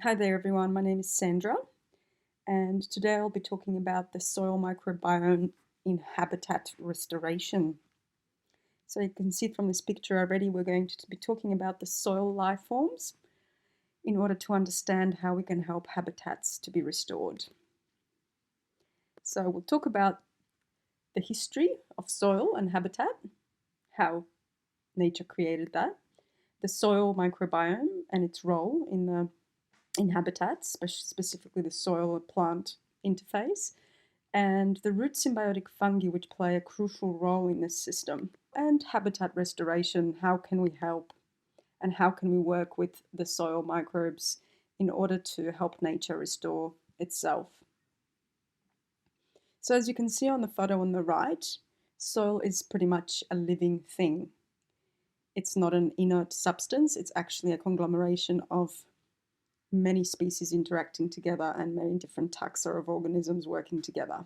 Hi there everyone, my name is Sandra and today I'll be talking about the soil microbiome in habitat restoration. So you can see from this picture already we're going to be talking about the soil life forms in order to understand how we can help habitats to be restored. So we'll talk about the history of soil and habitat, how nature created that, the soil microbiome and its role in habitats, specifically the soil-plant interface, and the root symbiotic fungi, which play a crucial role in this system, and habitat restoration. How can we help and how can we work with the soil microbes in order to help nature restore itself? So as you can see on the photo on the right, soil is pretty much a living thing. It's not an inert substance, it's actually a conglomeration of many species interacting together and many different taxa of organisms working together.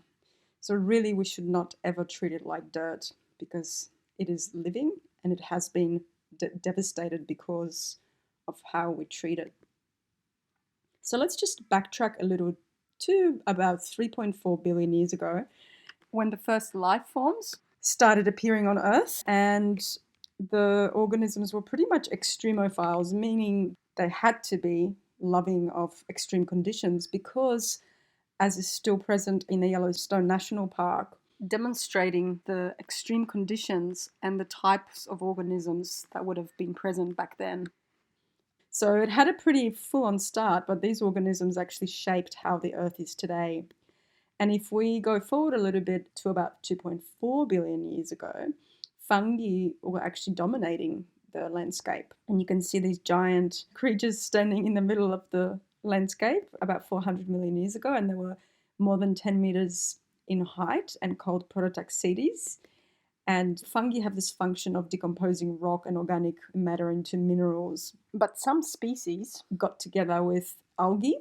So really we should not ever treat it like dirt because it is living and it has been devastated because of how we treat it. So let's just backtrack a little to about 3.4 billion years ago when the first life forms started appearing on Earth, and the organisms were pretty much extremophiles, meaning they had to be loving of extreme conditions because, as is still present in the Yellowstone National Park, demonstrating the extreme conditions and the types of organisms that would have been present back then. So it had a pretty full-on start, but these organisms actually shaped how the Earth is today. And if we go forward a little bit to about 2.4 billion years ago, fungi were actually dominating the landscape. And you can see these giant creatures standing in the middle of the landscape about 400 million years ago, and they were more than 10 meters in height and called prototaxides. And fungi have this function of decomposing rock and organic matter into minerals. But some species got together with algae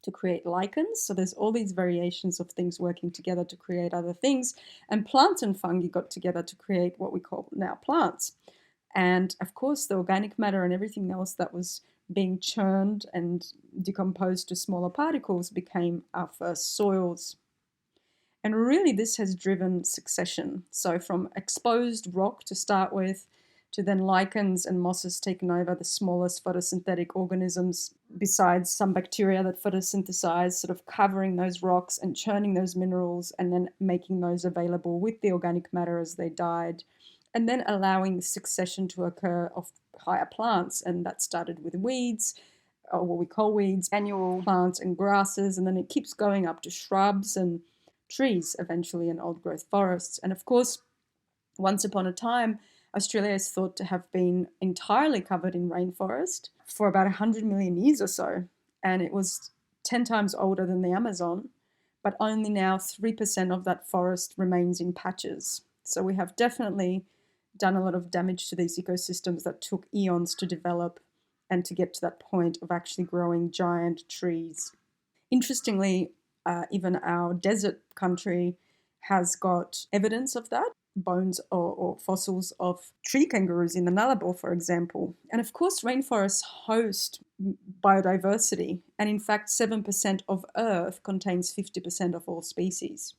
to create lichens. So there's all these variations of things working together to create other things. And plants and fungi got together to create what we call now plants. And of course, the organic matter and everything else that was being churned and decomposed to smaller particles became our first soils. And really, this has driven succession. So from exposed rock to start with, to then lichens and mosses taking over the smallest photosynthetic organisms, besides some bacteria that photosynthesize, sort of covering those rocks and churning those minerals and then making those available with the organic matter as they died, and then allowing succession to occur of higher plants. And that started with weeds, or what we call weeds, annual plants and grasses, and then it keeps going up to shrubs and trees eventually, and old growth forests. And of course, once upon a time, Australia is thought to have been entirely covered in rainforest for about 100 million years or so. And it was 10 times older than the Amazon, but only now 3% of that forest remains in patches. So we have definitely done a lot of damage to these ecosystems that took eons to develop and to get to that point of actually growing giant trees. Interestingly, even our desert country has got evidence of that, bones or fossils of tree kangaroos in the Nullarbor, for example. And of course, rainforests host biodiversity, and in fact, 7% of Earth contains 50% of all species.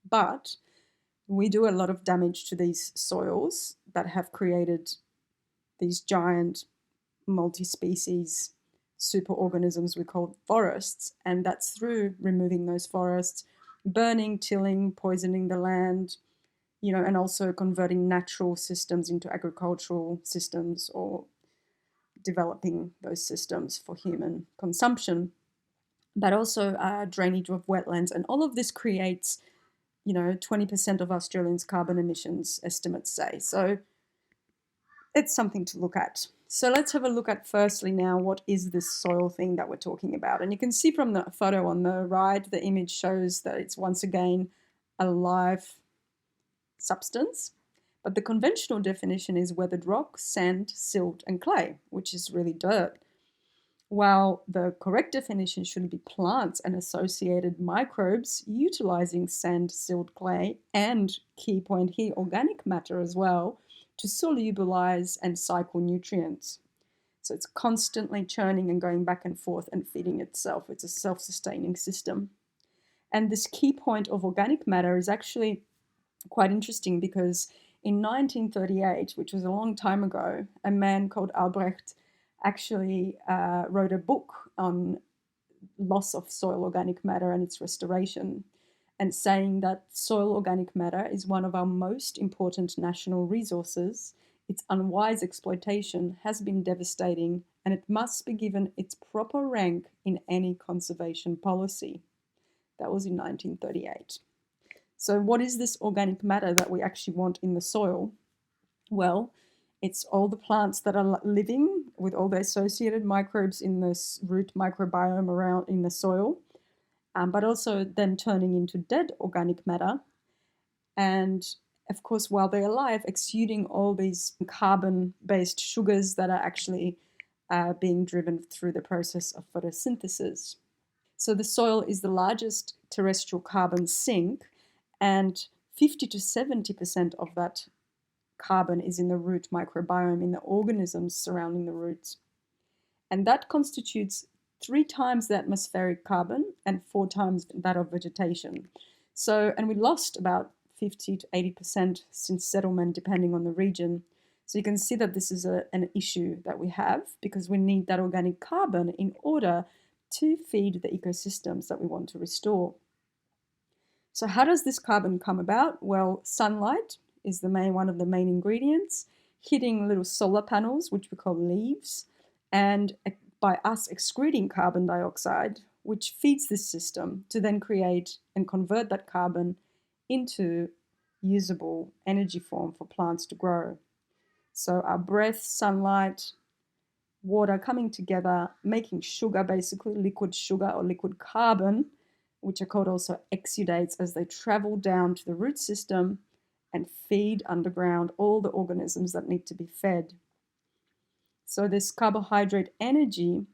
But we do a lot of damage to these soils that have created these giant multi-species superorganisms we call forests, and that's through removing those forests, burning, tilling, poisoning the land, and also converting natural systems into agricultural systems or developing those systems for human consumption, but also drainage of wetlands. And all of this creates, 20% of Australians' carbon emissions, estimates say. So it's something to look at. So let's have a look at firstly now, what is this soil thing that we're talking about? And you can see from the photo on the right, the image shows that it's once again a live substance. But the conventional definition is weathered rock, sand, silt, and clay, which is really dirt. While the correct definition should be plants and associated microbes utilizing sand, silt, clay, and, key point here, organic matter as well, to solubilize and cycle nutrients. So it's constantly churning and going back and forth and feeding itself. It's a self-sustaining system. And this key point of organic matter is actually quite interesting because in 1938, which was a long time ago, a man called Albrecht actually wrote a book on loss of soil organic matter and its restoration, and saying that soil organic matter is one of our most important national resources. Its unwise exploitation has been devastating, and it must be given its proper rank in any conservation policy. That was in 1938. So what is this organic matter that we actually want in the soil? Well, it's all the plants that are living with all the associated microbes in this root microbiome around in the soil, but also then turning into dead organic matter. And of course, while they're alive, exuding all these carbon-based sugars that are actually being driven through the process of photosynthesis. So the soil is the largest terrestrial carbon sink, and 50 to 70% of that carbon is in the root microbiome, in the organisms surrounding the roots. And that constitutes 3 times the atmospheric carbon and 4 times that of vegetation. So, and we lost about 50 to 80% since settlement, depending on the region. So you can see that this is an issue that we have, because we need that organic carbon in order to feed the ecosystems that we want to restore. So how does this carbon come about? Well, sunlight is one of the main ingredients, hitting little solar panels, which we call leaves, and by us excreting carbon dioxide, which feeds this system to then create and convert that carbon into usable energy form for plants to grow. So our breath, sunlight, water coming together, making sugar, basically liquid sugar or liquid carbon, which are called also exudates, as they travel down to the root system and feed underground all the organisms that need to be fed. So this carbohydrate energy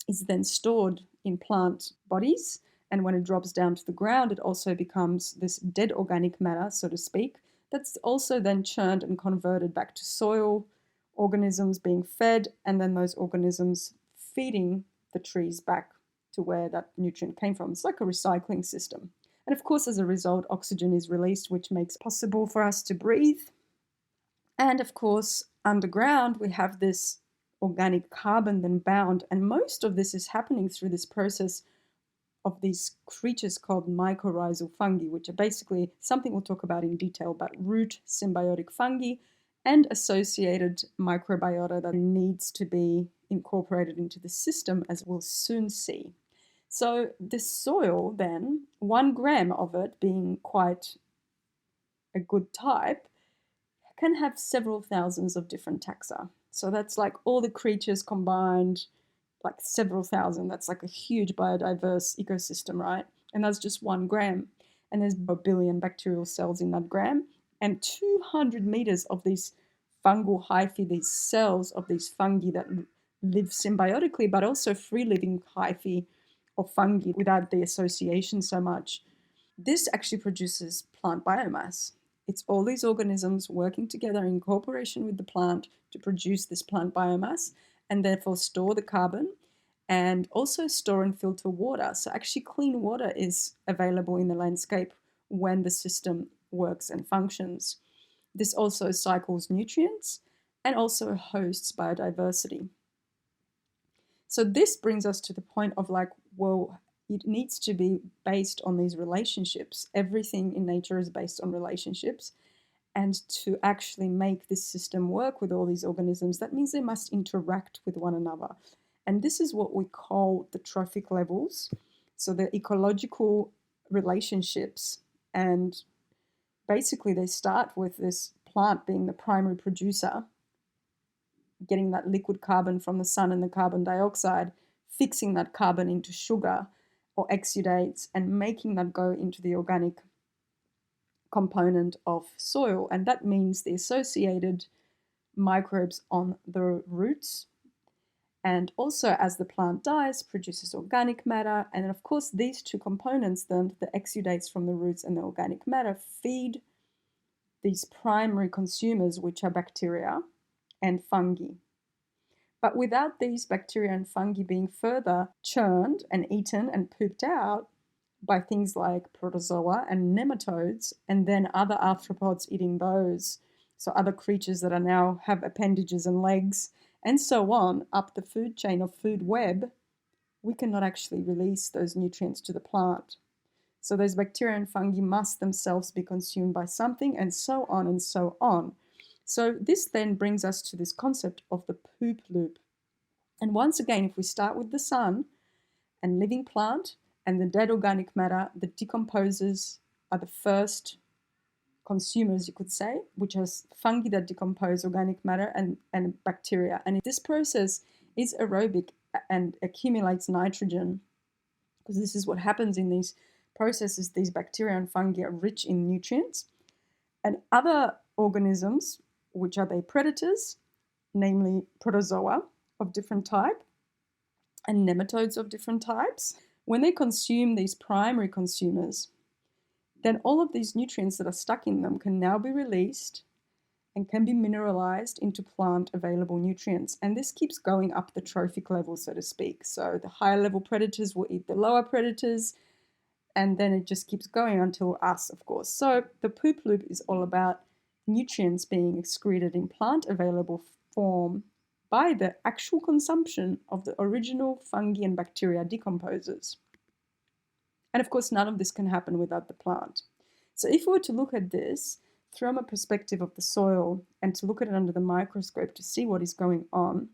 is then stored in plant bodies, and when it drops down to the ground, it also becomes this dead organic matter, so to speak, that's also then churned and converted back to soil, organisms being fed, and then those organisms feeding the trees back to where that nutrient came from. It's like a recycling system. And of course, as a result, oxygen is released, which makes it possible for us to breathe. And of course, underground, we have this organic carbon then bound, and most of this is happening through this process of these creatures called mycorrhizal fungi, which are basically something we'll talk about in detail, but root symbiotic fungi and associated microbiota that needs to be incorporated into the system, as we'll soon see. So the soil then, 1 gram of it being quite a good type, can have several thousands of different taxa. So that's like all the creatures combined, like several thousand. That's like a huge biodiverse ecosystem, right? And that's just 1 gram. And there's a billion bacterial cells in that gram. And 200 meters of these fungal hyphae, these cells of these fungi that live symbiotically, but also free-living hyphae of fungi without the association so much. This actually produces plant biomass. It's all these organisms working together in cooperation with the plant to produce this plant biomass, and therefore store the carbon and also store and filter water. So actually clean water is available in the landscape when the system works and functions. This also cycles nutrients and also hosts biodiversity. So this brings us to the point of like, well, it needs to be based on these relationships. Everything in nature is based on relationships. And to actually make this system work with all these organisms, that means they must interact with one another. And this is what we call the trophic levels. So the ecological relationships. And basically they start with this plant being the primary producer, getting that liquid carbon from the sun and the carbon dioxide, fixing that carbon into sugar or exudates, and making that go into the organic component of soil. And that means the associated microbes on the roots. And also, as the plant dies, produces organic matter. And then, of course, these two components, then the exudates from the roots and the organic matter, feed these primary consumers, which are bacteria and fungi. But without these bacteria and fungi being further churned and eaten and pooped out by things like protozoa and nematodes, and then other arthropods eating those, so other creatures that are now have appendages and legs, and so on, up the food chain or food web, we cannot actually release those nutrients to the plant. So those bacteria and fungi must themselves be consumed by something, and so on and so on. So this then brings us to this concept of the poop loop. And once again, if we start with the sun and living plant and the dead organic matter, the decomposers are the first consumers, you could say, which has fungi that decompose organic matter and bacteria. And this process is aerobic and accumulates nitrogen, because this is what happens in these processes. These bacteria and fungi are rich in nutrients. And other organisms, which are their predators, namely protozoa of different type and nematodes of different types, when they consume these primary consumers, then all of these nutrients that are stuck in them can now be released and can be mineralized into plant available nutrients. And this keeps going up the trophic level, so to speak. So the higher level predators will eat the lower predators, and then it just keeps going until us, of course. So the poop loop is all about nutrients being excreted in plant available form by the actual consumption of the original fungi and bacteria decomposers. And of course, none of this can happen without the plant. So if we were to look at this from a perspective of the soil and to look at it under the microscope to see what is going on,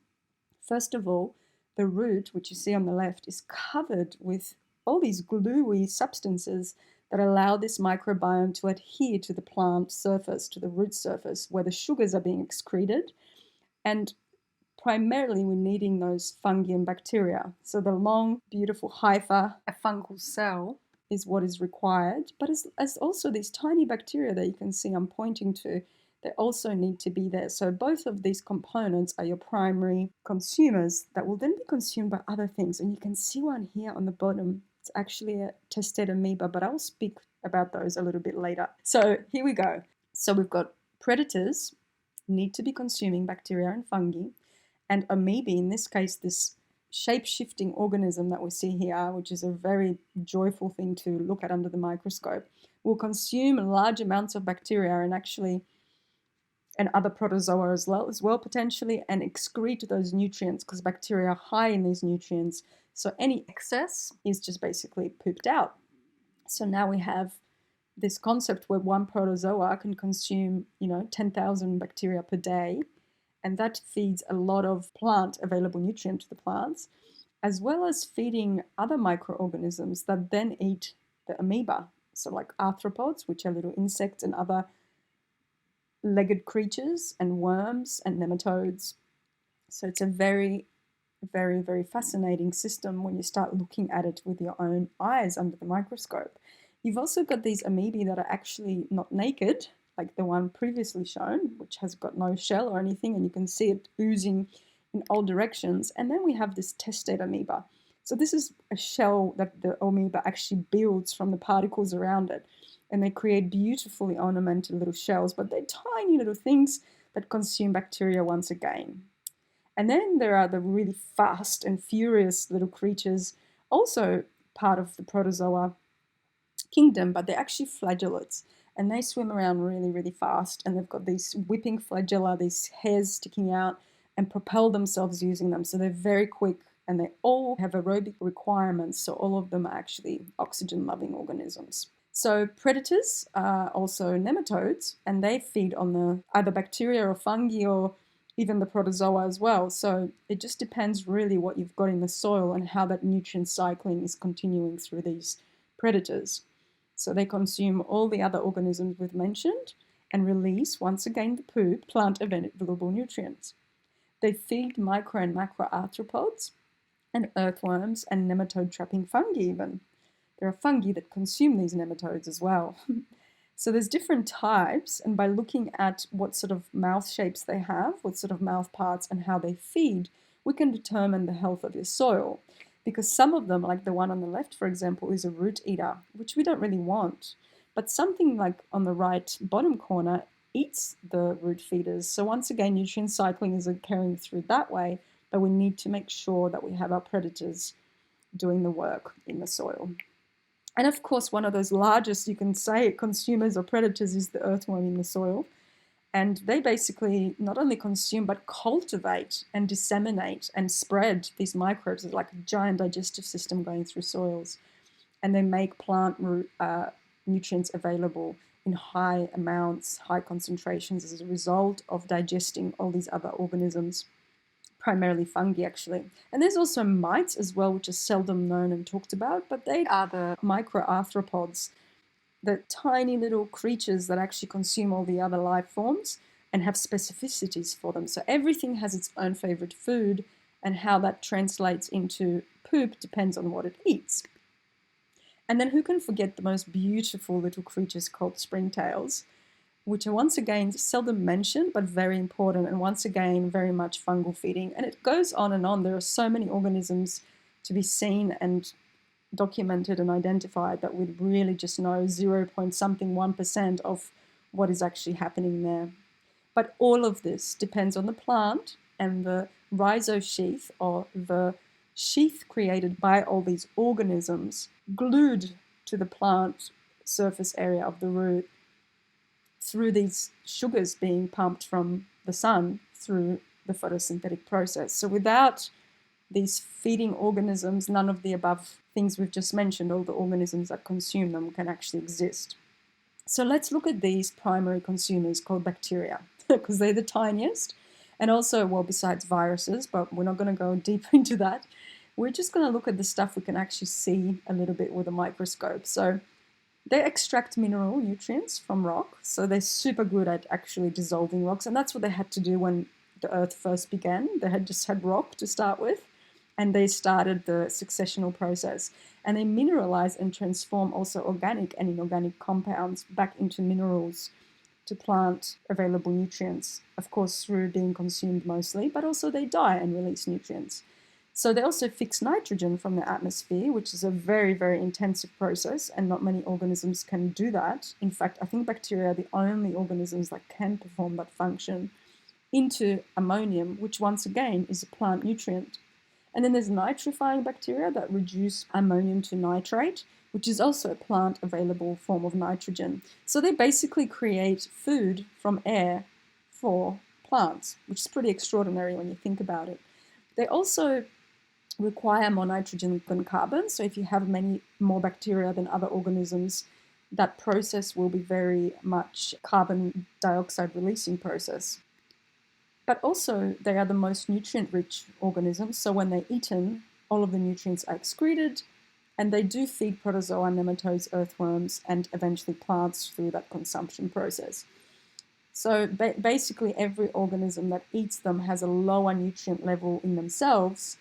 first of all, the root, which you see on the left, is covered with all these gluey substances that allow this microbiome to adhere to the plant surface, to the root surface, where the sugars are being excreted. And primarily we're needing those fungi and bacteria. So the long, beautiful hypha, a fungal cell, is what is required. But as also these tiny bacteria that you can see I'm pointing to, they also need to be there. So both of these components are your primary consumers that will then be consumed by other things. And you can see one here on the bottom. It's actually a tested amoeba, but I'll speak about those a little bit later. So here we go. So we've got predators need to be consuming bacteria and fungi. And amoeba, in this case, this shape-shifting organism that we see here, which is a very joyful thing to look at under the microscope, will consume large amounts of bacteria and other protozoa as well potentially, and excrete those nutrients because bacteria are high in these nutrients. So any excess is just basically pooped out. So now we have this concept where one protozoa can consume, 10,000 bacteria per day. And that feeds a lot of plant available nutrient to the plants, as well as feeding other microorganisms that then eat the amoeba. So like arthropods, which are little insects and other legged creatures, and worms and nematodes. So it's a very, very, very fascinating system when you start looking at it with your own eyes under the microscope. You've also got these amoebae that are actually not naked, like the one previously shown, which has got no shell or anything, and you can see it oozing in all directions. And then we have this testate amoeba. So this is a shell that the amoeba actually builds from the particles around it. And they create beautifully ornamented little shells, but they're tiny little things that consume bacteria once again. And then there are the really fast and furious little creatures, also part of the protozoa kingdom, but they're actually flagellates. And they swim around really, really fast, and they've got these whipping flagella, these hairs sticking out, and propel themselves using them. So they're very quick, and they all have aerobic requirements, so all of them are actually oxygen-loving organisms. So predators are also nematodes, and they feed on the either bacteria or fungi or even the protozoa as well. So it just depends really what you've got in the soil and how that nutrient cycling is continuing through these predators. So they consume all the other organisms we've mentioned and release, once again, the poop, plant available nutrients. They feed micro and macro arthropods and earthworms and nematode-trapping fungi even. There are fungi that consume these nematodes as well. So there's different types, and by looking at what sort of mouth shapes they have, what sort of mouth parts and how they feed, we can determine the health of your soil. Because some of them, like the one on the left, for example, is a root eater, which we don't really want. But something like on the right bottom corner eats the root feeders. So once again, nutrient cycling is occurring through that way, but we need to make sure that we have our predators doing the work in the soil. And of course, one of those largest, you can say, consumers or predators is the earthworm in the soil. And they basically not only consume, but cultivate and disseminate and spread these microbes. It's like a giant digestive system going through soils. And they make plant nutrients available in high amounts, high concentrations as a result of digesting all these other organisms, primarily fungi actually. And there's also mites as well, which are seldom known and talked about, but they are the microarthropods, the tiny little creatures that actually consume all the other life forms and have specificities for them. So everything has its own favorite food, and how that translates into poop depends on what it eats. And then who can forget the most beautiful little creatures called springtails, which are once again seldom mentioned but very important, and once again very much fungal feeding. And it goes on and on. There are so many organisms to be seen and documented and identified that we'd really just know 0.something1% of what is actually happening there. But all of this depends on the plant and the rhizosheath, or the sheath created by all these organisms glued to the plant surface area of the root through these sugars being pumped from the sun through the photosynthetic process. So without these feeding organisms, none of the above things we've just mentioned, all the organisms that consume them, can actually exist. So let's look at these primary consumers called bacteria, because they're the tiniest. And also, well, besides viruses, but we're not going to go deeper into that. We're just going to look at the stuff we can actually see a little bit with a microscope. So they extract mineral nutrients from rock. So they're super good at actually dissolving rocks. And that's what they had to do when the Earth first began. They had just had rock to start with, and they started the successional process. And they mineralize and transform also organic and inorganic compounds back into minerals to plant available nutrients, of course, through being consumed mostly, but also they die and release nutrients. So they also fix nitrogen from the atmosphere, which is a very, very intensive process, and not many organisms can do that. In fact, I think bacteria are the only organisms that can perform that function, into ammonium, which once again is a plant nutrient. And then there's nitrifying bacteria that reduce ammonium to nitrate, which is also a plant available form of nitrogen. So they basically create food from air for plants, which is pretty extraordinary when you think about it. They also require more nitrogen than carbon. So if you have many more bacteria than other organisms, that process will be very much carbon dioxide releasing process. But also they are the most nutrient-rich organisms. So when they're eaten, all of the nutrients are excreted, and they do feed protozoa, nematodes, earthworms, and eventually plants through that consumption process. So basically every organism that eats them has a lower nutrient level in themselves,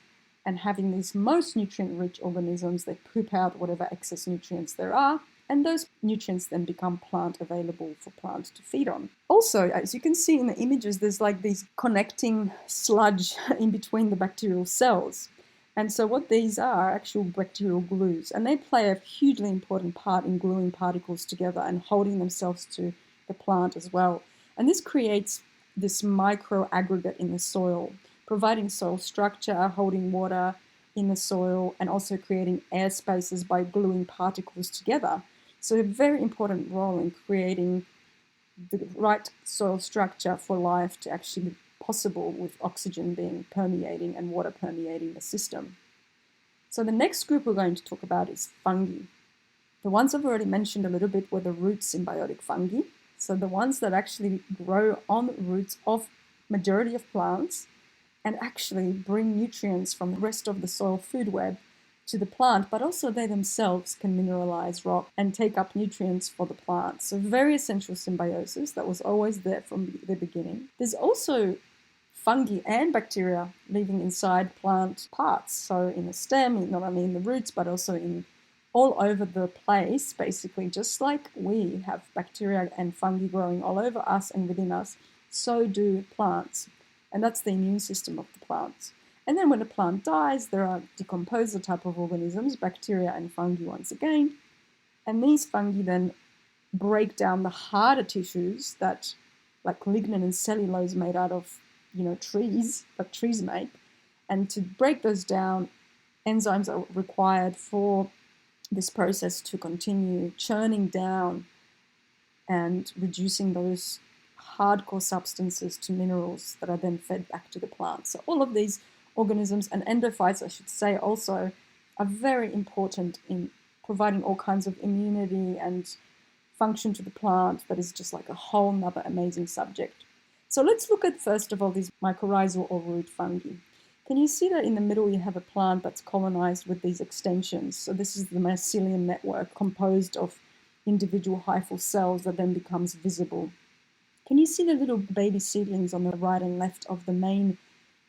and having these most nutrient-rich organisms, they poop out whatever excess nutrients there are, and those nutrients then become plant available for plants to feed on. Also, as you can see in the images, there's like these connecting sludge in between the bacterial cells. And so what these are actual bacterial glues, and they play a hugely important part in gluing particles together and holding themselves to the plant as well. And this creates this micro aggregate in the soil, providing soil structure, holding water in the soil, and also creating air spaces by gluing particles together. So a very important role in creating the right soil structure for life to actually be possible, with oxygen being permeating and water permeating the system. So the next group we're going to talk about is fungi. The ones I've already mentioned a little bit were the root symbiotic fungi. So the ones that actually grow on the roots of majority of plants and actually bring nutrients from the rest of the soil food web to the plant, but also they themselves can mineralize rock and take up nutrients for the plant. So very essential symbiosis that was always there from the beginning. There's also fungi and bacteria living inside plant parts. So in the stem, not only in the roots, but also in all over the place, basically, just like we have bacteria and fungi growing all over us and within us, so do plants. And that's the immune system of the plants. And then when a plant dies, there are decomposer type of organisms, bacteria and fungi once again. And these fungi then break down the harder tissues that, like lignin and cellulose made out of, trees, that trees make, And to break those down, enzymes are required for this process to continue churning down and reducing those hardcore substances to minerals that are then fed back to the plant. So all of these organisms, and endophytes, I should say, also are very important in providing all kinds of immunity and function to the plant. That is just like a whole nother amazing subject. So let's look at, first of all, these mycorrhizal or root fungi. Can you see that in the middle you have a plant that's colonized with these extensions? So this is the mycelium network composed of individual hyphal cells that then becomes visible. Can you see the little baby seedlings on the right and left of the main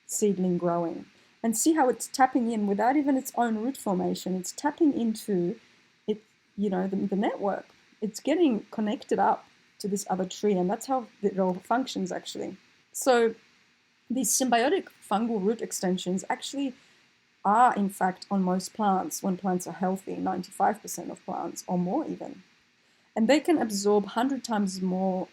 seedling growing? And see how it's tapping in without even its own root formation. It's tapping into it, the network. It's getting connected up to this other tree, and that's how it all functions actually. So these symbiotic fungal root extensions actually are in fact on most plants when plants are healthy, 95% of plants or more even. And they can absorb 100 times more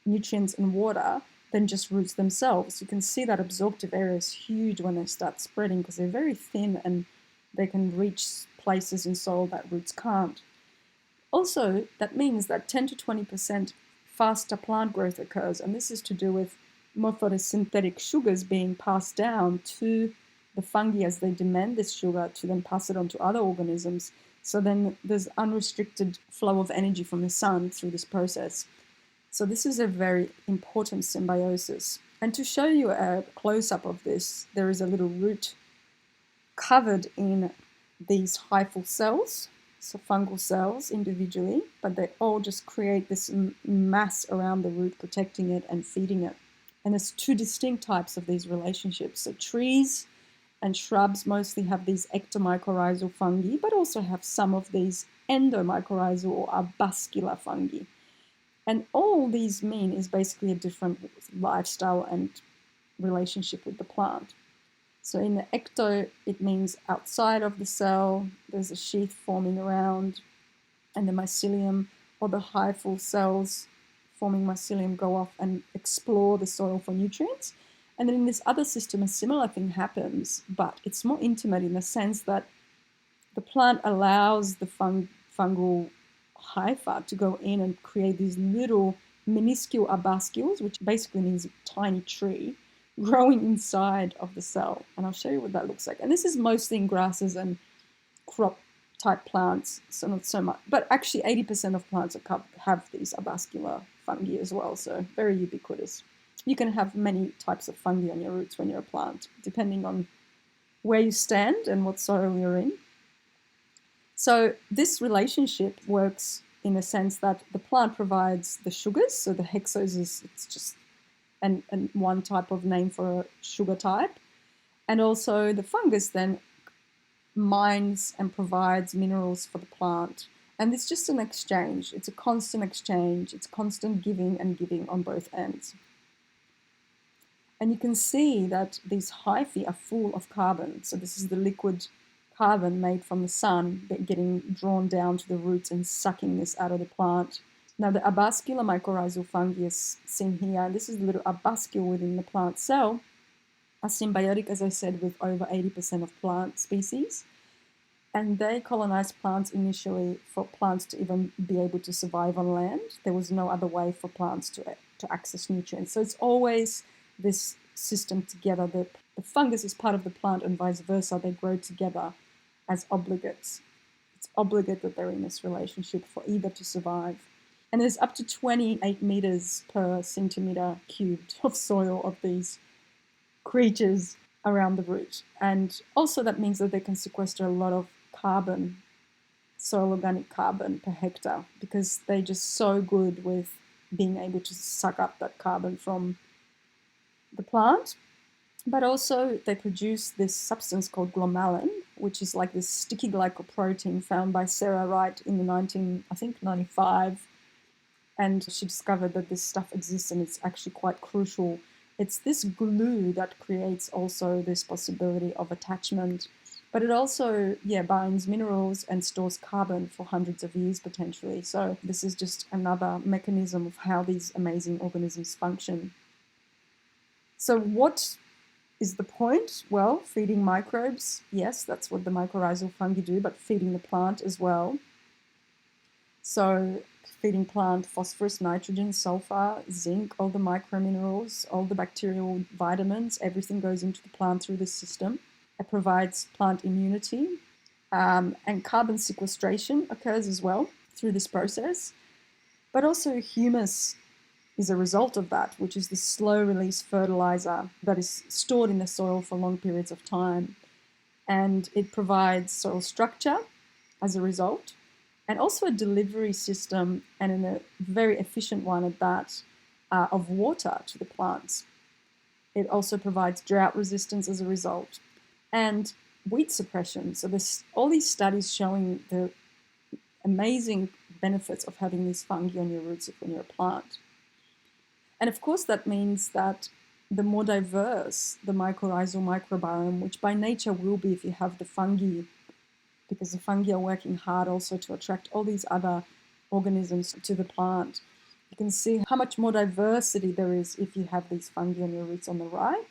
nutrients and water than just roots themselves. You can see that absorptive area is huge when they start spreading because they're very thin and they can reach places in soil that roots can't. Also, that means that 10 to 20% faster plant growth occurs, and this is to do with more photosynthetic sugars being passed down to the fungi as they demand this sugar to then pass it on to other organisms. So then there's unrestricted flow of energy from the sun through this process. So this is a very important symbiosis. And to show you a close-up of this, there is a little root covered in these hyphal cells, so fungal cells individually, but they all just create this mass around the root, protecting it and feeding it. And there's two distinct types of these relationships. So trees and shrubs mostly have these ectomycorrhizal fungi, but also have some of these endomycorrhizal or arbuscular fungi. And all these mean is basically a different lifestyle and relationship with the plant. So in the ecto, it means outside of the cell, there's a sheath forming around, and the mycelium or the hyphal cells forming mycelium go off and explore the soil for nutrients. And then in this other system, a similar thing happens, but it's more intimate in the sense that the plant allows the fungal hypha to go in and create these little minuscule arbuscules, which basically means a tiny tree, growing inside of the cell. And I'll show you what that looks like. And this is mostly in grasses and crop type plants, so not so much. But actually 80% of plants have these arbuscular fungi as well, so very ubiquitous. You can have many types of fungi on your roots when you're a plant, depending on where you stand and what soil you're in. So this relationship works in the sense that the plant provides the sugars, so the hexose it's just and one type of name for a sugar type, and also the fungus then mines and provides minerals for the plant. And it's just an exchange. It's a constant exchange. It's constant giving and giving on both ends. And you can see that these hyphae are full of carbon. So this is the liquid carbon made from the sun getting drawn down to the roots and sucking this out of the plant. Now the arbuscular mycorrhizal fungi is seen here. This is the little arbuscule within the plant cell, are symbiotic, as I said, with over 80% of plant species. And they colonized plants initially for plants to even be able to survive on land. There was no other way for plants to access nutrients. So it's always this system together. The fungus is part of the plant and vice versa. They grow together as obligates. It's obligate that they're in this relationship for either to survive. And there's up to 28 meters per centimeter cubed of soil of these creatures around the root. And also that means that they can sequester a lot of carbon, soil organic carbon per hectare, because they're just so good with being able to suck up that carbon from the plant. But also they produce this substance called glomalin, which is like this sticky glycoprotein found by Sarah Wright in the 95. And she discovered that this stuff exists and it's actually quite crucial. It's this glue that creates also this possibility of attachment, but it also, binds minerals and stores carbon for hundreds of years potentially. So this is just another mechanism of how these amazing organisms function. So what is the point? Well, feeding microbes, yes, that's what the mycorrhizal fungi do, but feeding the plant as well. So feeding plant phosphorus, nitrogen, sulfur, zinc, all the microminerals, all the bacterial vitamins, everything goes into the plant through this system. It provides plant immunity, and carbon sequestration occurs as well through this process. But also humus is a result of that, which is the slow release fertilizer that is stored in the soil for long periods of time. And it provides soil structure as a result, and also a delivery system, and a very efficient one at that, of water to the plants. It also provides drought resistance as a result, and weed suppression. So there's all these studies showing the amazing benefits of having these fungi on your roots when you're a plant. And of course, that means that the more diverse the mycorrhizal microbiome, which by nature will be if you have the fungi, because the fungi are working hard also to attract all these other organisms to the plant. You can see how much more diversity there is if you have these fungi on your roots on the right.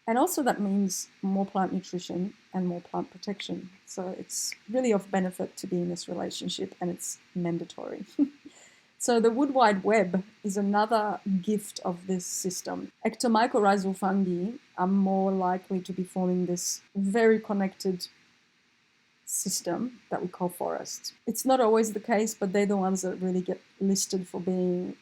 And also that means more plant nutrition and more plant protection. So it's really of benefit to be in this relationship, and it's mandatory. So the wood wide web is another gift of this system. Ectomycorrhizal fungi are more likely to be forming this very connected system that we call forests. It's not always the case, but they're the ones that really get listed for being,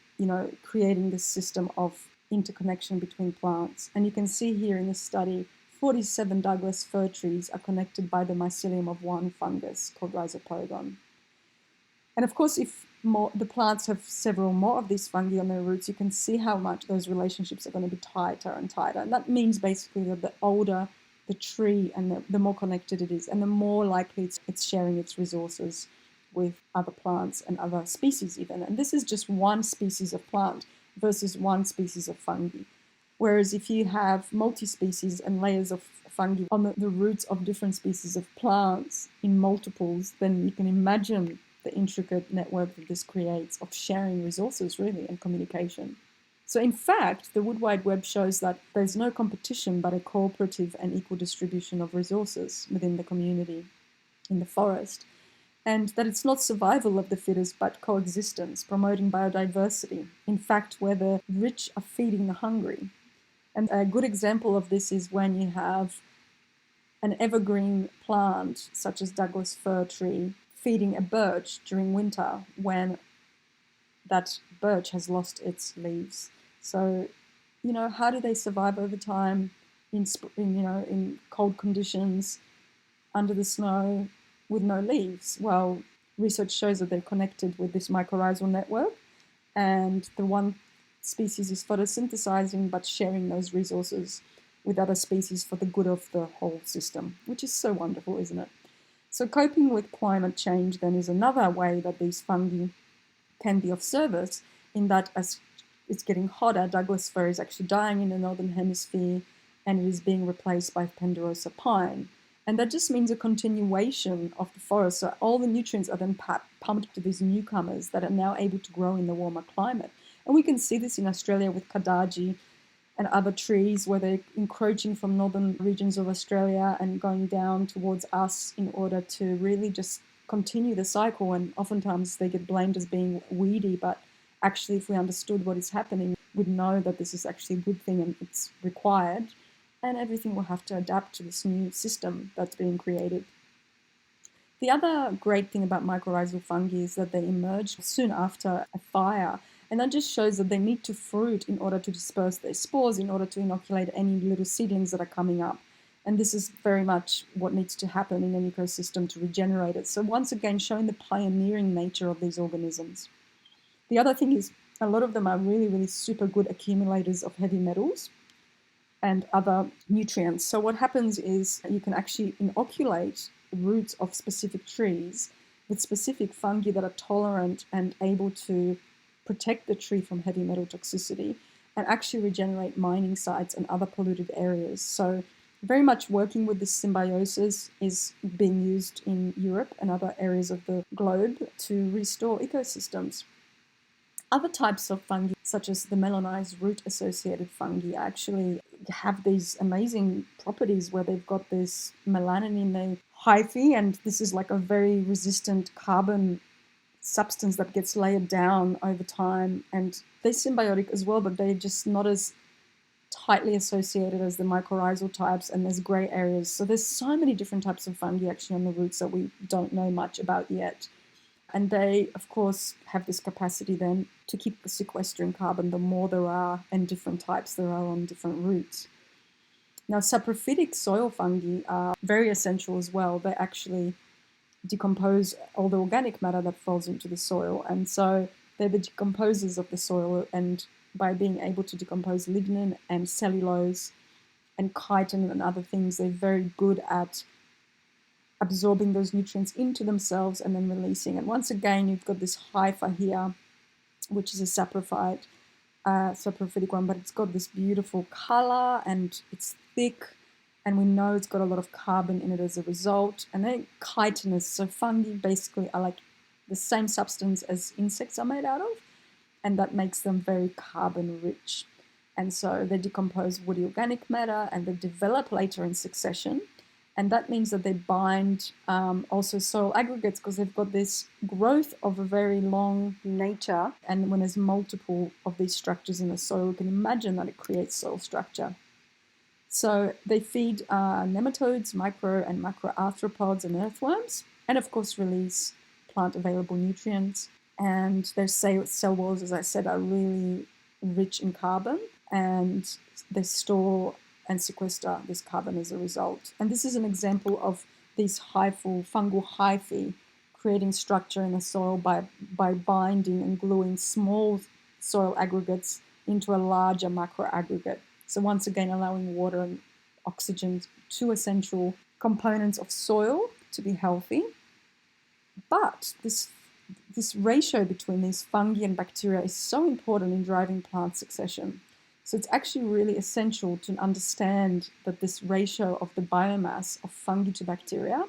creating this system of interconnection between plants. And you can see here in this study, 47 Douglas fir trees are connected by the mycelium of one fungus called Rhizopogon. And of course, if the plants have several more of these fungi on their roots, you can see how much those relationships are going to be tighter and tighter. And that means basically that the older the tree and the more connected it is, and the more likely it's sharing its resources with other plants and other species even. And this is just one species of plant versus one species of fungi. Whereas if you have multi-species and layers of fungi on the roots of different species of plants in multiples, then you can imagine the intricate network that this creates of sharing resources, really, and communication. So in fact, the wood wide web shows that there's no competition but a cooperative and equal distribution of resources within the community, in the forest, and that it's not survival of the fittest but coexistence, promoting biodiversity. In fact, where the rich are feeding the hungry. And a good example of this is when you have an evergreen plant, such as Douglas fir tree, feeding a birch during winter when that birch has lost its leaves. So, how do they survive over time in cold conditions, under the snow, with no leaves? Well, research shows that they're connected with this mycorrhizal network, and the one species is photosynthesizing but sharing those resources with other species for the good of the whole system, which is so wonderful, isn't it? So coping with climate change then is another way that these fungi can be of service, in that as it's getting hotter, Douglas fir is actually dying in the northern hemisphere, and it is being replaced by ponderosa pine. And that just means a continuation of the forest. So all the nutrients are then pumped to these newcomers that are now able to grow in the warmer climate. And we can see this in Australia with Kadaji and other trees, where they're encroaching from northern regions of Australia and going down towards us in order to really just continue the cycle. And oftentimes they get blamed as being weedy, but actually if we understood what is happening, we'd know that this is actually a good thing and it's required, and everything will have to adapt to this new system that's being created. The other great thing about mycorrhizal fungi is that they emerge soon after a fire, and that just shows that they need to fruit in order to disperse their spores, in order to inoculate any little seedlings that are coming up. And this is very much what needs to happen in an ecosystem to regenerate it. So once again, showing the pioneering nature of these organisms. The other thing is a lot of them are really, really super good accumulators of heavy metals and other nutrients. So what happens is you can actually inoculate roots of specific trees with specific fungi that are tolerant and able to protect the tree from heavy metal toxicity, and actually regenerate mining sites and other polluted areas. So very much working with this symbiosis is being used in Europe and other areas of the globe to restore ecosystems. Other types of fungi, such as the melanized root-associated fungi, are actually have these amazing properties where they've got this melanin in their hyphae, and this is like a very resistant carbon substance that gets layered down over time. And they're symbiotic as well, but they're just not as tightly associated as the mycorrhizal types, and there's gray areas. So there's so many different types of fungi actually on the roots that we don't know much about yet. And they, of course, have this capacity then to keep sequestering carbon the more there are and different types there are on different roots. Now, saprophytic soil fungi are very essential as well. They actually decompose all the organic matter that falls into the soil. And so they're the decomposers of the soil, and by being able to decompose lignin and cellulose and chitin and other things, they're very good at absorbing those nutrients into themselves and then releasing. And once again, you've got this hypha here, which is a saprophytic one, but it's got this beautiful color and it's thick, and we know it's got a lot of carbon in it as a result. And they're chitinous, so fungi basically are like the same substance as insects are made out of, and that makes them very carbon rich. And so they decompose woody organic matter and they develop later in succession. And that means that they bind also soil aggregates, because they've got this growth of a very long nature. And when there's multiple of these structures in the soil, you can imagine that it creates soil structure. So they feed nematodes, micro and macro arthropods and earthworms, and of course release plant available nutrients. And their cell walls, as I said, are really rich in carbon, and they store and sequester this carbon as a result. And this is an example of these fungal hyphae creating structure in the soil by binding and gluing small soil aggregates into a larger macro aggregate. So once again, allowing water and oxygen, two essential components of soil, to be healthy. But this ratio between these fungi and bacteria is so important in driving plant succession. So it's actually really essential to understand that this ratio of the biomass of fungi to bacteria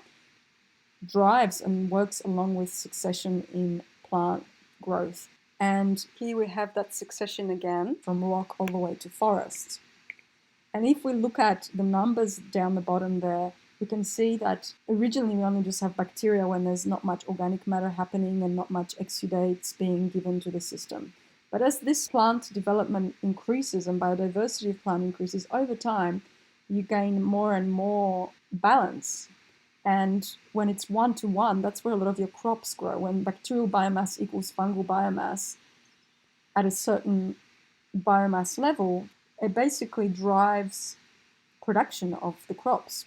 drives and works along with succession in plant growth. And here we have that succession again from rock all the way to forest. And if we look at the numbers down the bottom there, we can see that originally we only just have bacteria when there's not much organic matter happening and not much exudates being given to the system. But as this plant development increases and biodiversity of plant increases over time, you gain more and more balance. And when it's 1-to-1, that's where a lot of your crops grow. When bacterial biomass equals fungal biomass at a certain biomass level, it basically drives production of the crops.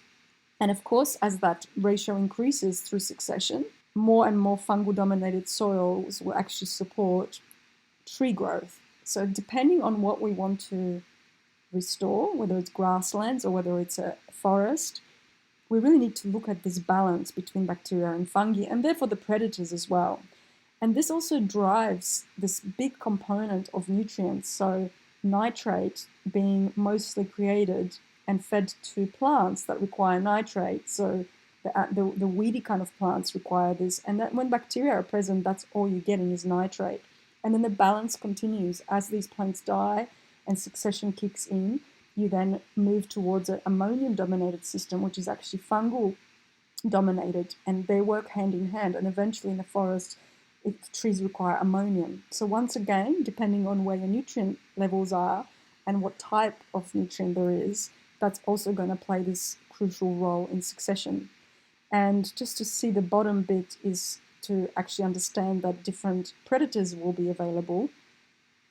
And of course, as that ratio increases through succession, more and more fungal-dominated soils will actually support tree growth. So depending on what we want to restore, whether it's grasslands or whether it's a forest, we really need to look at this balance between bacteria and fungi, and therefore the predators as well. And this also drives this big component of nutrients, so nitrate being mostly created and fed to plants that require nitrate. So the weedy kind of plants require this, and that when bacteria are present, that's all you're getting is nitrate. And then the balance continues as these plants die and succession kicks in. You then move towards an ammonium-dominated system, which is actually fungal-dominated, and they work hand in hand. And eventually in the forest, trees require ammonium. So once again, depending on where your nutrient levels are and what type of nutrient there is, that's also going to play this crucial role in succession. And just to see the bottom bit is to actually understand that different predators will be available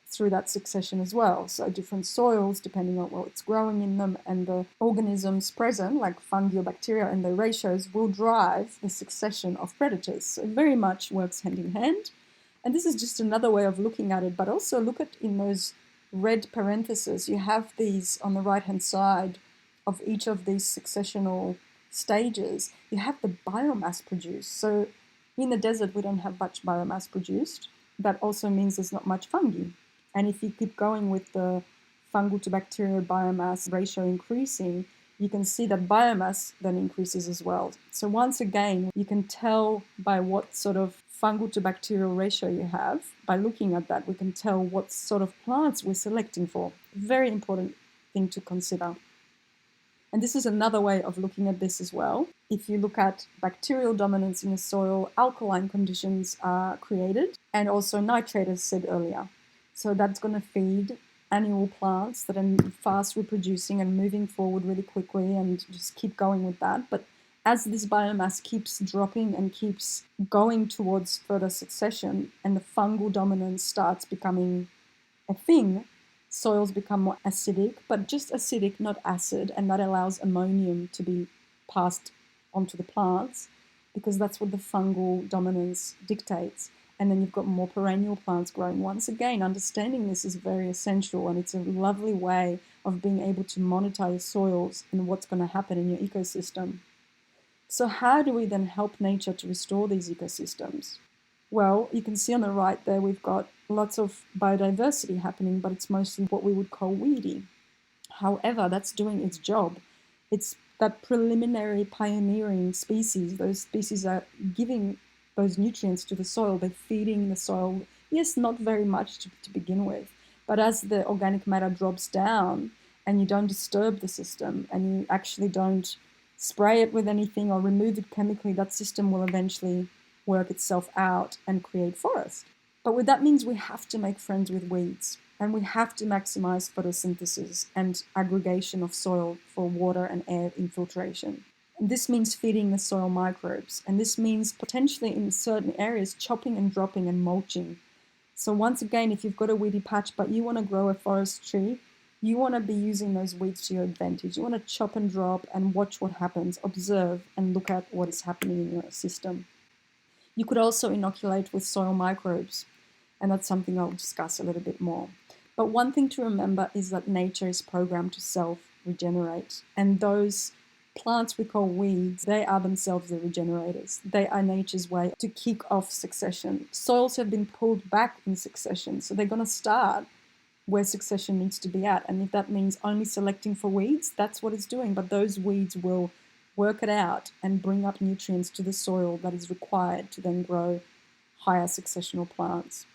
through that succession as well. So different soils, depending on what's growing in them, and the organisms present, like fungi or bacteria, and their ratios will drive the succession of predators. So it very much works hand in hand. And this is just another way of looking at it, but also look at in those red parentheses, you have these on the right-hand side of each of these successional stages, you have the biomass produced. So in the desert, we don't have much biomass produced. That also means there's not much fungi. And if you keep going with the fungal to bacterial biomass ratio increasing, you can see that biomass then increases as well. So once again, you can tell by what sort of fungal to bacterial ratio you have. By looking at that, we can tell what sort of plants we're selecting for. Very important thing to consider. And this is another way of looking at this as well. If you look at bacterial dominance in the soil, alkaline conditions are created, and also nitrate, as said earlier. So that's going to feed annual plants that are fast reproducing and moving forward really quickly, and just keep going with that. But as this biomass keeps dropping and keeps going towards further succession, and the fungal dominance starts becoming a thing, soils become more acidic, but just acidic, not acid, and that allows ammonium to be passed onto the plants, because that's what the fungal dominance dictates. And then you've got more perennial plants growing. Once again, understanding this is very essential, and it's a lovely way of being able to monitor your soils and what's going to happen in your ecosystem. So how do we then help nature to restore these ecosystems? Well, you can see on the right there, we've got lots of biodiversity happening, but it's mostly what we would call weedy. However, that's doing its job. It's that preliminary pioneering species. Those species are giving those nutrients to the soil. They're feeding the soil, yes, not very much to begin with, but as the organic matter drops down and you don't disturb the system and you actually don't spray it with anything or remove it chemically, that system will eventually work itself out and create forest. But what that means, we have to make friends with weeds, and we have to maximize photosynthesis and aggregation of soil for water and air infiltration. And this means feeding the soil microbes, and this means potentially in certain areas chopping and dropping and mulching. So once again, if you've got a weedy patch but you want to grow a forest tree, you want to be using those weeds to your advantage. You want to chop and drop and watch what happens, observe and look at what is happening in your system. You could also inoculate with soil microbes, and that's something I'll discuss a little bit more. But one thing to remember is that nature is programmed to self-regenerate, and those plants we call weeds, they are themselves the regenerators. They are nature's way to kick off succession. Soils have been pulled back in succession, so they're going to start where succession needs to be at. And if that means only selecting for weeds, that's what it's doing. But those weeds will work it out and bring up nutrients to the soil that is required to then grow higher successional plants.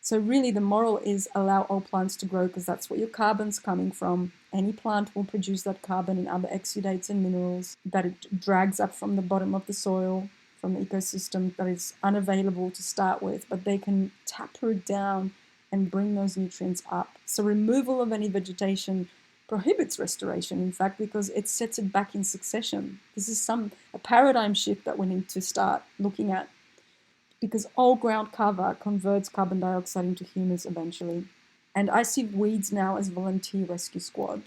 So really the moral is allow all plants to grow, because that's where your carbon's coming from. Any plant will produce that carbon in other exudates and minerals that it drags up from the bottom of the soil, from the ecosystem that is unavailable to start with, but they can taproot down and bring those nutrients up. So removal of any vegetation prohibits restoration, in fact, because it sets it back in succession. This is a paradigm shift that we need to start looking at, because all ground cover converts carbon dioxide into humus eventually. And I see weeds now as volunteer rescue squad,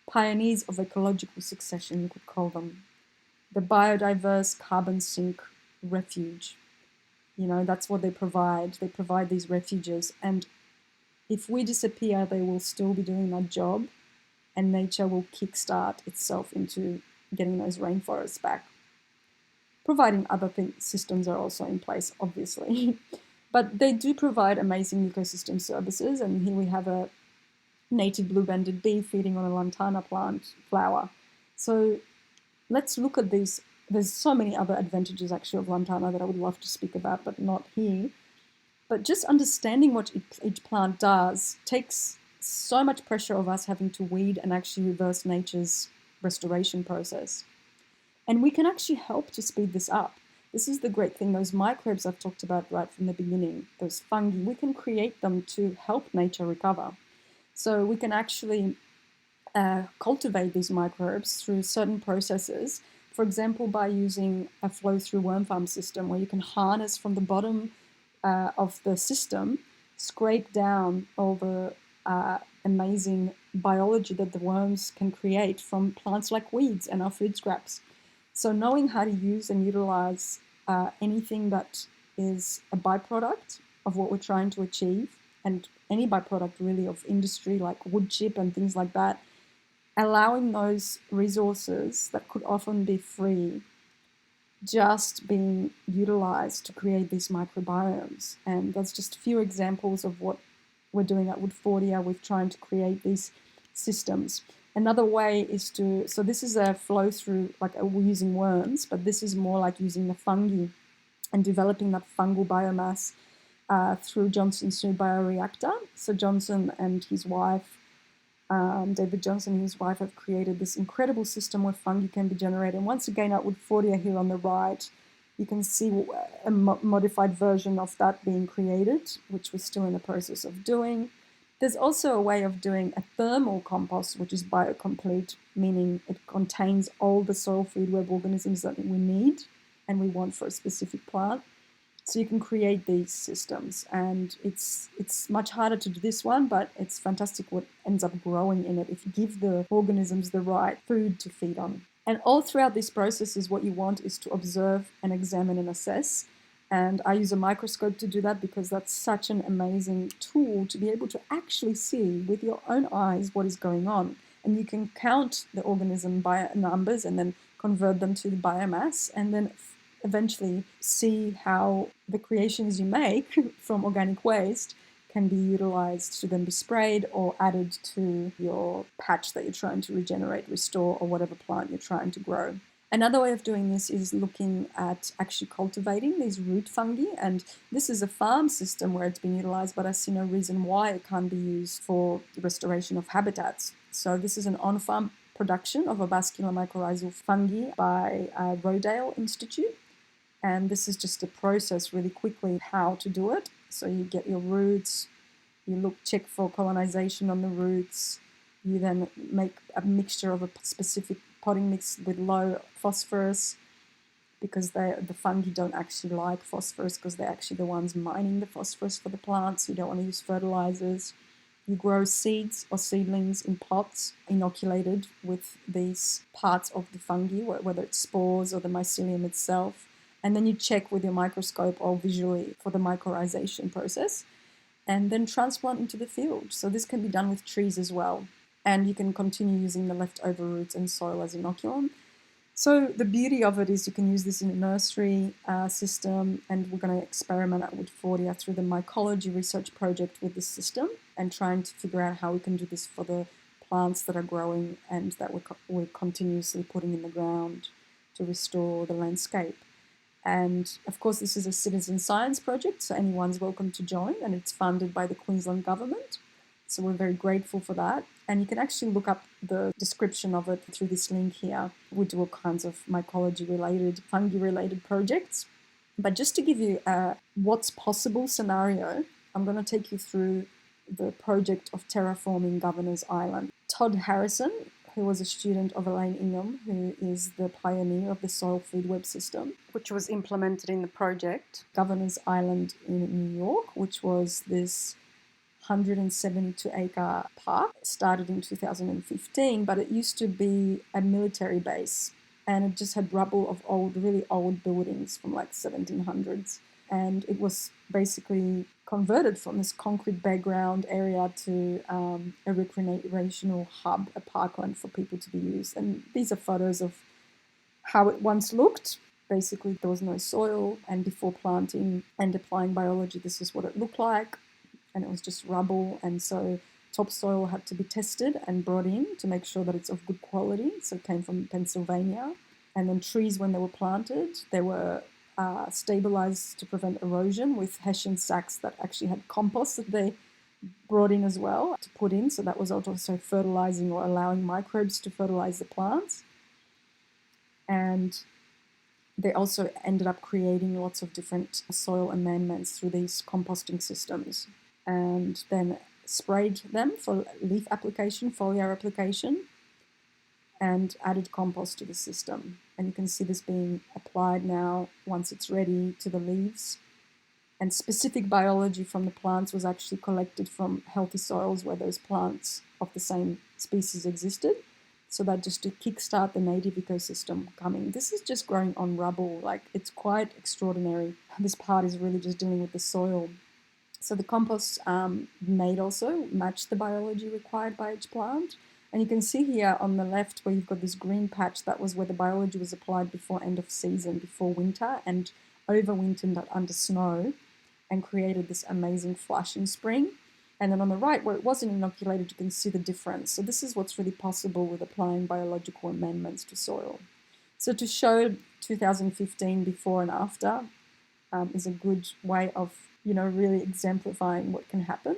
pioneers of ecological succession, you could call them. The biodiverse carbon sink refuge. You know, that's what they provide. They provide these refuges. And if we disappear, they will still be doing that job, and nature will kickstart itself into getting those rainforests back, providing other systems are also in place, obviously. But they do provide amazing ecosystem services, and here we have a native blue-banded bee feeding on a lantana plant flower. So let's look at these. There's so many other advantages actually of lantana that I would love to speak about, but not here. But just understanding what each plant does takes so much pressure of us having to weed and actually reverse nature's restoration process. And we can actually help to speed this up. This is the great thing. Those microbes I've talked about right from the beginning, those fungi, we can create them to help nature recover. So we can actually cultivate these microbes through certain processes. For example, by using a flow-through worm farm system where you can harness from the bottom of the system, scrape down all the amazing biology that the worms can create from plants like weeds and our food scraps. So knowing how to use and utilize anything that is a byproduct of what we're trying to achieve, and any byproduct really of industry like wood chip and things like that, allowing those resources that could often be free just being utilized to create these microbiomes. And that's just a few examples of what we're doing at Woodfordia with trying to create these systems. Another way is so this is a flow through, like we're using worms, but this is more like using the fungi and developing that fungal biomass through Johnson's new bioreactor. So Johnson and his wife David Johnson and his wife have created this incredible system where fungi can be generated. And once again, Outwood 40 here on the right, you can see a modified version of that being created, which we're still in the process of doing. There's also a way of doing a thermal compost, which is biocomplete, meaning it contains all the soil food web organisms that we need and we want for a specific plant. So you can create these systems, and it's much harder to do this one, but it's fantastic what ends up growing in it if you give the organisms the right food to feed on. And all throughout this process is what you want is to observe and examine and assess. And I use a microscope to do that because that's such an amazing tool to be able to actually see with your own eyes what is going on. And you can count the organism by numbers and then convert them to the biomass, and then eventually see how the creations you make from organic waste can be utilized to then be sprayed or added to your patch that you're trying to regenerate, restore, or whatever plant you're trying to grow. Another way of doing this is looking at actually cultivating these root fungi, and this is a farm system where it's been utilized, but I see no reason why it can't be used for the restoration of habitats. So this is an on-farm production of a vascular mycorrhizal fungi by Rodale Institute, and this is just a process really quickly how to do it. So you get your roots, you check for colonization on the roots, you then make a mixture of a specific potting mix with low phosphorus, because the fungi don't actually like phosphorus because they're actually the ones mining the phosphorus for the plants. You don't want to use fertilizers. You grow seeds or seedlings in pots inoculated with these parts of the fungi, whether it's spores or the mycelium itself. And then you check with your microscope or visually for the mycorrhization process, and then transplant into the field. So this can be done with trees as well. And you can continue using the leftover roots and soil as inoculum. So the beauty of it is you can use this in a nursery system, and we're going to experiment at Wood 40 through the mycology research project with this system and trying to figure out how we can do this for the plants that are growing and that we're continuously putting in the ground to restore the landscape. And of course, this is a citizen science project, so anyone's welcome to join, and it's funded by the Queensland government. So we're very grateful for that. And you can actually look up the description of it through this link here. We do all kinds of mycology-related, fungi-related projects. But just to give you a what's possible scenario, I'm going to take you through the project of terraforming Governor's Island. Todd Harrison, who was a student of Elaine Ingham, who is the pioneer of the soil food web system, which was implemented in the project Governor's Island in New York, which was this 172-acre park. It started in 2015, but it used to be a military base, and it just had rubble of really old buildings from like 1700s. And it was basically converted from this concrete background area to a recreational hub, a parkland for people to be used. And these are photos of how it once looked. Basically, there was no soil, and before planting and applying biology, this is what it looked like. And it was just rubble, and so topsoil had to be tested and brought in to make sure that it's of good quality. So it came from Pennsylvania. And then trees, when they were planted, they were stabilized to prevent erosion with hessian sacks that actually had compost that they brought in as well to put in. So that was also fertilizing or allowing microbes to fertilize the plants. And they also ended up creating lots of different soil amendments through these composting systems, and then sprayed them for leaf application, foliar application, and added compost to the system. And you can see this being applied now once it's ready to the leaves. And specific biology from the plants was actually collected from healthy soils where those plants of the same species existed. So that just to kickstart the native ecosystem coming. This is just growing on rubble, like it's quite extraordinary. This part is really just dealing with the soil. So the compost made also matched the biology required by each plant. And you can see here on the left where you've got this green patch, that was where the biology was applied before end of season, before winter, and overwintered under snow and created this amazing flush in spring. And then on the right, where it wasn't inoculated, you can see the difference. So this is what's really possible with applying biological amendments to soil. So to show 2015 before and after is a good way of, really exemplifying what can happen.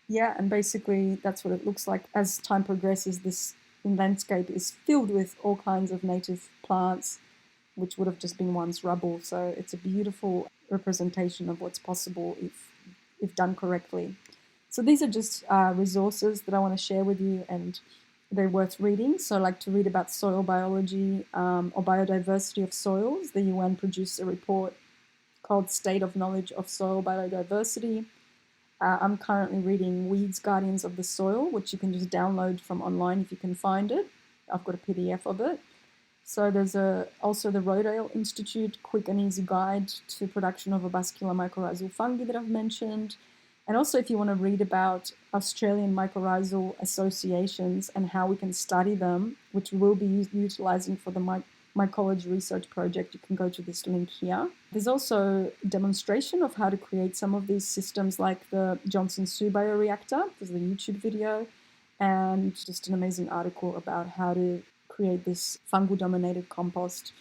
Yeah, and basically that's what it looks like. As time progresses, this landscape is filled with all kinds of native plants, which would have just been once rubble. So it's a beautiful representation of what's possible if done correctly. So these are just resources that I want to share with you, and they're worth reading. So I like to read about soil biology or biodiversity of soils. The UN produced a report called State of Knowledge of Soil Biodiversity. I'm currently reading Weeds Guardians of the Soil, which you can just download from online if you can find it. I've got a PDF of it. So there's also the Rodale Institute Quick and Easy Guide to Production of a Vascular Mycorrhizal Fungi that I've mentioned. And also if you want to read about Australian mycorrhizal associations and how we can study them, which we'll be utilising for the mycology research project, you can go to this link here. There's also a demonstration of how to create some of these systems like the Johnson Sioux Bioreactor. There's a YouTube video and just an amazing article about how to create this fungal-dominated compost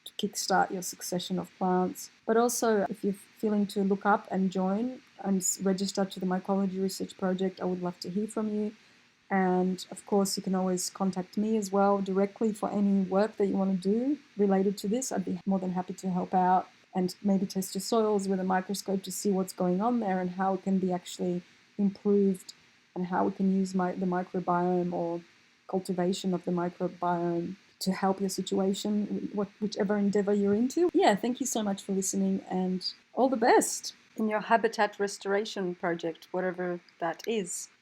to kickstart your succession of plants. But also, if you're feeling to look up and join and register to the Mycology Research Project, I would love to hear from you. And of course, you can always contact me as well directly for any work that you want to do related to this. I'd be more than happy to help out and maybe test your soils with a microscope to see what's going on there and how it can be actually improved and how we can use the microbiome or cultivation of the microbiome to help your situation, whichever endeavor you're into. Yeah, thank you so much for listening and all the best in your habitat restoration project, whatever that is.